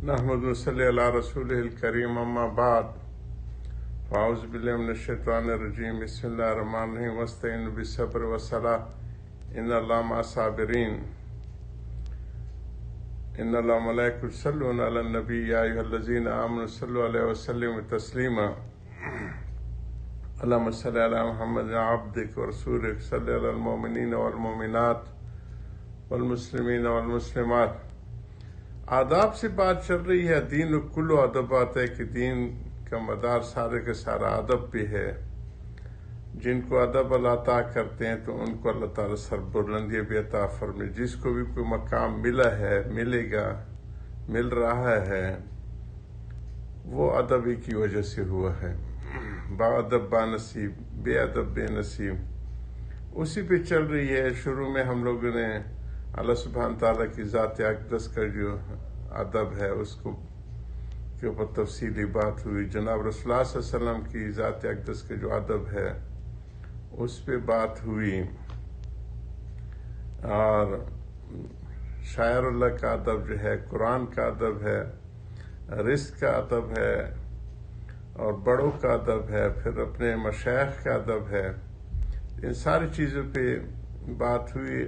نحمد صلی اللہ رسول الکریم اما بعد فاعوذ باللہ من الشیطان الرجیم بسم اللہ الرحمن الرحیم واستعینوا بالصبر والصلاۃ ان اللہ مع الصابرین ان اللہ ملائکۃ یصلون علی النبی یا ایھا الذین آمنوا صلوا علیہ وسلموا تسلیما اللہم صل علی محمد عبدک ورسولک صلی علی المؤمنین والمؤمنات والمسلمین والمسلمات۔ آداب سے بات چل رہی ہے۔ دین و کل و ادبات ہے کہ دین کا مدار سارے کے سارا ادب پہ ہے۔ جن کو ادب اللہ عطا کرتے ہیں تو ان کو اللہ تعالیٰ سربلندی بھی عطا فرمائے۔ جس کو بھی کوئی مقام ملا ہے، ملے گا، مل رہا ہے، وہ ادب ہی کی وجہ سے ہوا ہے۔ با ادب با نصیب، بے ادب بے نصیب، اسی پہ چل رہی ہے۔ شروع میں ہم لوگوں نے اللہ سبحانہ تعالیٰ کی ذات اقدس کا جو ادب ہے اس کو کے اوپر تفصیلی بات ہوئی۔ جناب رسول اللہ صلی اللہ علیہ وسلم کی ذات اقدس کا جو ادب ہے اس پہ بات ہوئی، اور شاعر اللہ کا ادب جو ہے، قرآن کا ادب ہے، رزق کا ادب ہے، اور بڑوں کا ادب ہے، پھر اپنے مشائخ کا ادب ہے۔ ان ساری چیزوں پہ بات ہوئی۔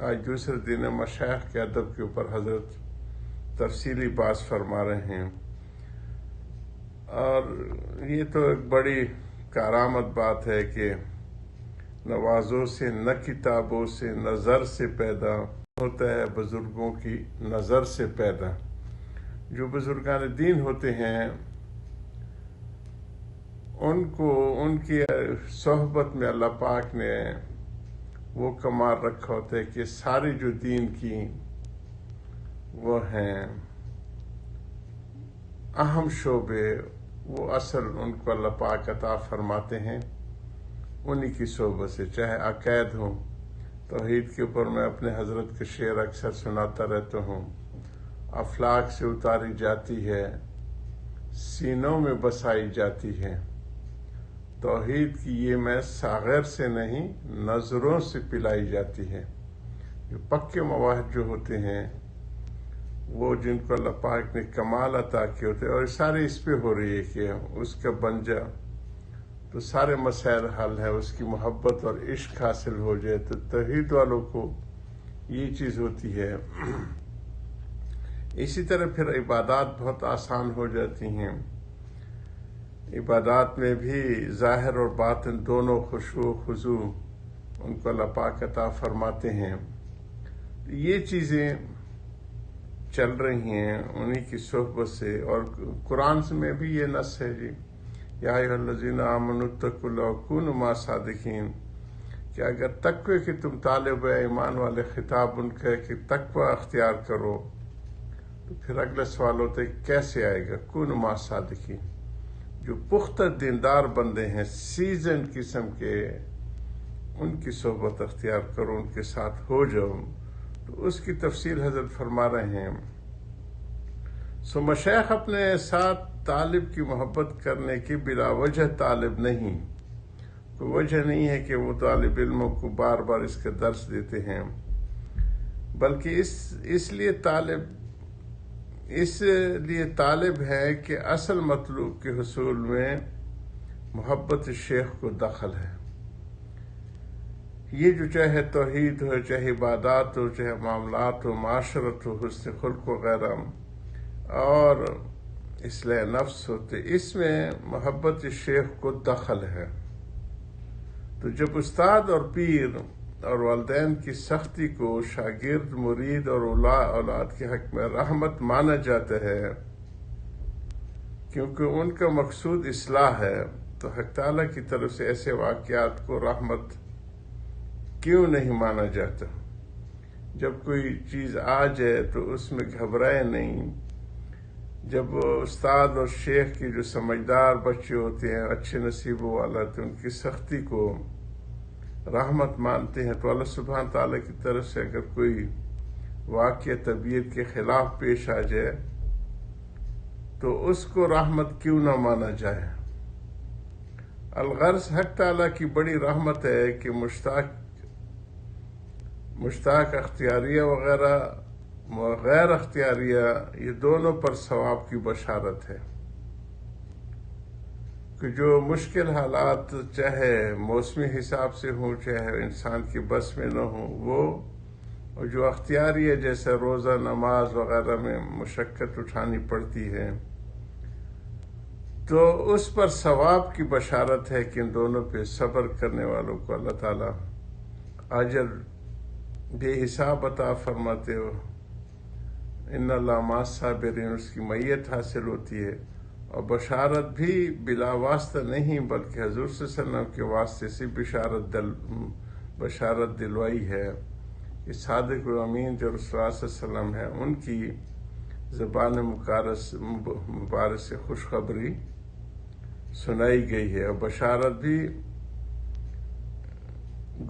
آج دوسرے دن مشائخ کے ادب کے اوپر حضرت تفصیلی بات فرما رہے ہیں، اور یہ تو ایک بڑی کارآمد بات ہے کہ نوازوں سے نہ کتابوں سے نظر سے پیدا ہوتا ہے، بزرگوں کی نظر سے پیدا۔ جو بزرگان دین ہوتے ہیں ان کو ان کی صحبت میں اللہ پاک نے وہ کمال رکھا ہوتا ہے کہ ساری جو دین کی وہ ہیں اہم شعبے، وہ اصل ان کو اللہ پاک عطا فرماتے ہیں انہی کی صحبت سے۔ چاہے عقائد ہوں، توحید کے اوپر میں اپنے حضرت کے شعر اکثر سناتا رہتا ہوں، افلاک سے اتاری جاتی ہے، سینوں میں بسائی جاتی ہے، توحید کی یہ میں ساغر سے نہیں نظروں سے پلائی جاتی ہے۔ جو پکے مواہب جو ہوتے ہیں وہ جن کو اللہ پاک نے کمال عطا کیے ہوتے ہیں، اور سارے اس پہ ہو رہی ہے کہ اس کا بن جا تو سارے مسائل حل ہے، اس کی محبت اور عشق حاصل ہو جائے تو توحید والوں کو یہ چیز ہوتی ہے۔ اسی طرح پھر عبادات بہت آسان ہو جاتی ہیں۔ عبادات میں بھی ظاہر اور باطن دونوں خشوع و خضوع ان کو اللہ پاک عطا فرماتے ہیں۔ یہ چیزیں چل رہی ہیں انہی کی صحبت سے، اور قرآن میں بھی یہ نص ہے جی، یا ایھا الذین آمنوا اتقوا اللہ وکونوا مع الصادقین، کہ اگر تقوی کے تم طالب ایمان والے، خطاب ان کا ہے کہ تقوی اختیار کرو، تو پھر اگلا سوال ہوتا ہے کیسے آئے گا؟ کونوا مع الصادقین، جو پختہ دیندار بندے ہیں، سیزن قسم کے، ان کی صحبت اختیار کرو، ان کے ساتھ ہو جاؤ۔ تو اس کی تفصیل حضرت فرما رہے ہیں۔ مشائخ اپنے ساتھ طالب کی محبت کرنے کی بلا وجہ طالب نہیں، کوئی وجہ نہیں ہے کہ وہ طالب علموں کو بار بار اس کا درس دیتے ہیں، بلکہ اس لیے طالب ہے کہ اصل مطلوب کے حصول میں محبت شیخ کو دخل ہے۔ یہ جو چاہے توحید ہو، چاہے عبادات ہو، چاہے معاملات ہو، معاشرت ہو، حسن خلق وغیرہ، اور اصلاح نفس ہوتے، اس میں محبت شیخ کو دخل ہے۔ تو جب استاد اور پیر اور والدین کی سختی کو شاگرد، مرید اور اولاد کے حق میں رحمت مانا جاتا ہے، کیونکہ ان کا مقصود اصلاح ہے، تو حق تعالیٰ کی طرف سے ایسے واقعات کو رحمت کیوں نہیں مانا جاتا؟ جب کوئی چیز آ جائے تو اس میں گھبرائے نہیں۔ جب استاد اور شیخ کی جو سمجھدار بچے ہوتے ہیں، اچھے نصیبوں والا، تو ان کی سختی کو رحمت مانتے ہیں، تو اللہ سبحانہ تعالیٰ کی طرف سے اگر کوئی واقعہ طبیعت کے خلاف پیش آ جائے تو اس کو رحمت کیوں نہ مانا جائے؟ الغرض حق تعالیٰ کی بڑی رحمت ہے کہ مشتاق اختیاریہ وغیرہ غیر اختیاریہ، یہ دونوں پر ثواب کی بشارت ہے کہ جو مشکل حالات چاہے موسمی حساب سے ہوں چاہے انسان کی بس میں نہ ہوں، وہ اور جو اختیاری ہے جیسے روزہ نماز وغیرہ میں مشقت اٹھانی پڑتی ہے، تو اس پر ثواب کی بشارت ہے کہ ان دونوں پہ صبر کرنے والوں کو اللہ تعالیٰ اجر بے حساب عطا فرماتے ہو۔ ان اللہ مع الصابرین، اس کی معیت حاصل ہوتی ہے، اور بشارت بھی بلا واسطہ نہیں بلکہ حضور صلی اللہ علیہ وسلم کے واسطے سے بشارت دلوائی ہے۔ یہ صادق و امین جو رسول اللہ صلی اللہ علیہ وسلم ہے، ان کی زبان مبارک سے خوشخبری سنائی گئی ہے، اور بشارت بھی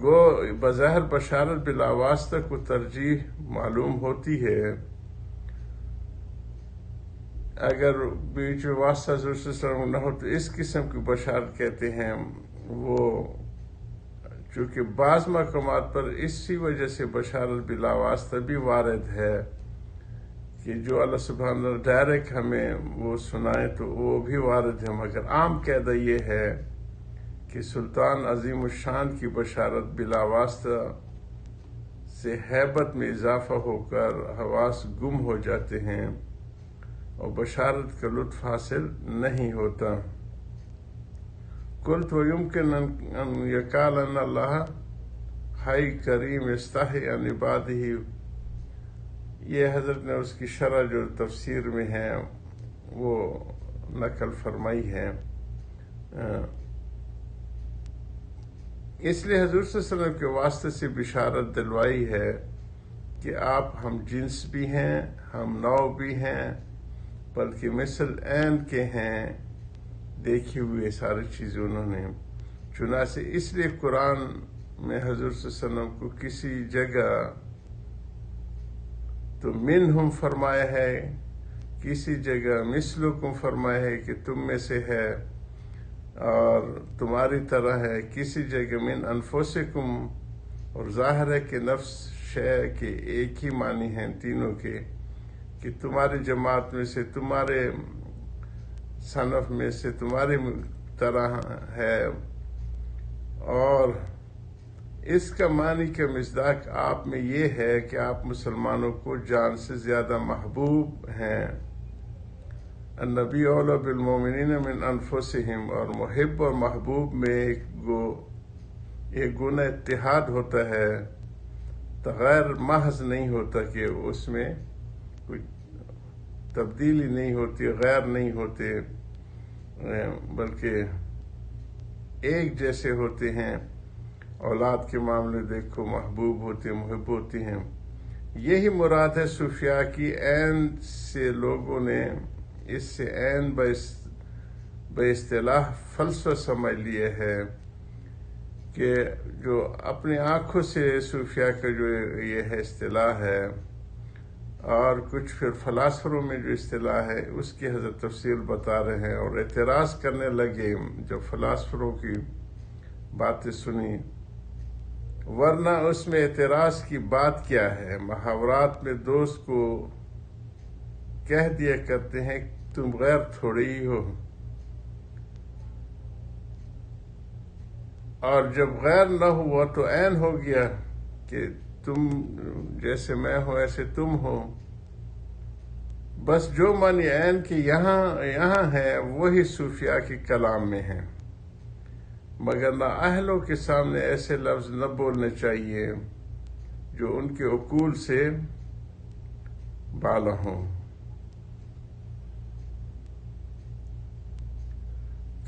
گو بظاہر بشارت بلا واسطہ کو ترجیح معلوم ہوتی ہے، اگر بیچ میں واسطہ حضور صلی اللہ علیہ وسلم نہ ہو تو اس قسم کی بشارت کہتے ہیں۔ وہ چونکہ بعض مقامات پر اسی وجہ سے بشارت بلا واسطہ بھی وارد ہے کہ جو اللہ سبحانہ وتعالی ڈائریکٹ ہمیں وہ سنائے تو وہ بھی وارد ہے، مگر عام قاعدہ یہ ہے کہ سلطان عظیم الشان کی بشارت بلا واسطہ سے ہیبت میں اضافہ ہو کر حواس گم ہو جاتے ہیں اور بشارت کا لطف حاصل نہیں ہوتا۔ قلت ويمكن ان يقال ان اللہ حی کریم یستحی عن عبادہ، یہ حضرت نے اس کی شرح جو تفسیر میں ہے وہ نقل فرمائی ہے۔ اس لیے حضور صلی اللہ علیہ وسلم کے واسطے سے بشارت دلوائی ہے کہ آپ ہم جنس بھی ہیں، ہم نوع بھی ہیں، بلکہ مثل عین کے ہیں، دیکھی ہوئے ساری چیزیں انہوں نے۔ چنانچہ اس لیے قرآن میں حضور صلی اللہ علیہ وسلم کو کسی جگہ تو منہم فرمایا ہے، کسی جگہ مثلکم فرمایا ہے کہ تم میں سے ہے اور تمہاری طرح ہے، کسی جگہ من انفسکم، اور ظاہر ہے کہ نفس شے کے ایک ہی معنی ہیں تینوں کے، کہ تمہاری جماعت میں سے، تمہارے صنف میں سے، تمہاری طرح ہے، اور اس کا معنی کا مصداق آپ میں یہ ہے کہ آپ مسلمانوں کو جان سے زیادہ محبوب ہیں۔ النبی اولی بالمؤمنین من انفسہم، اور محب اور محبوب میں ایک گنہ اتحاد ہوتا ہے، غیر محض نہیں ہوتا کہ اس میں کوئی تبدیلی نہیں ہوتی، غیر نہیں ہوتے، بلکہ ایک جیسے ہوتے ہیں۔ اولاد کے معاملے دیکھو، محبوب ہوتے، محب ہوتی ہیں۔ یہی مراد ہے صوفیاء کی عین سے لوگوں نے اس سے عین بے اصطلاح فلسفہ سمجھ لیے ہے کہ جو اپنی آنکھوں سے صوفیاء کا جو یہ ہے اصطلاح ہے، اور کچھ پھر فلاسفروں میں جو اصطلاح ہے اس کی حضرت تفصیل بتا رہے ہیں، اور اعتراض کرنے لگے جب فلاسفروں کی باتیں سنی، ورنہ اس میں اعتراض کی بات کیا ہے؟ محاورات میں دوست کو کہہ دیا کرتے ہیں تم غیر تھوڑی ہی ہو، اور جب غیر نہ ہوا تو عین ہو گیا کہ تم جیسے میں ہوں ایسے تم ہو۔ بس جو معنی عین کی یہاں ہے وہی صوفیاء کے کلام میں ہے، مگر نااہلوں کے سامنے ایسے لفظ نہ بولنے چاہیے جو ان کے عقول سے بالا ہوں۔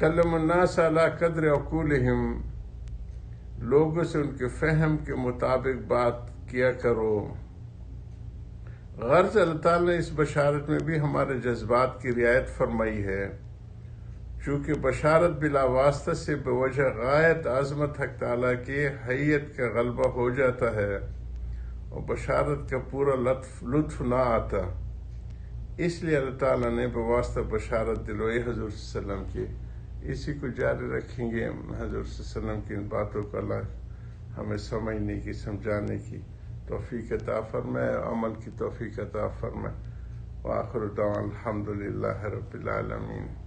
کلم الناس علی قدر عقولہم، لوگوں سے ان کے فہم کے مطابق بات کیا کرو۔ غرض اللہ تعالیٰ نے اس بشارت میں بھی ہمارے جذبات کی رعایت فرمائی ہے، چونکہ بشارت بلا واسطہ سے بوجہ غایت عظمت حق تعالیٰ کی حیت کا غلبہ ہو جاتا ہے اور بشارت کا پورا لطف نہ آتا۔ اس لیے اللہ تعالیٰ نے بواسطہ بشارت دلوائی حضور صلی اللہ علیہ وسلم کی۔ اسی کو جاری رکھیں گے، حضور صلی اللہ علیہ وسلم کی ان باتوں کو اللہ ہمیں سمجھنے کی، سمجھانے کی توفیق عطا فرمائے، عمل کی توفیق عطا فرمائے۔ وآخر دعوانا الحمدللہ رب العالمین۔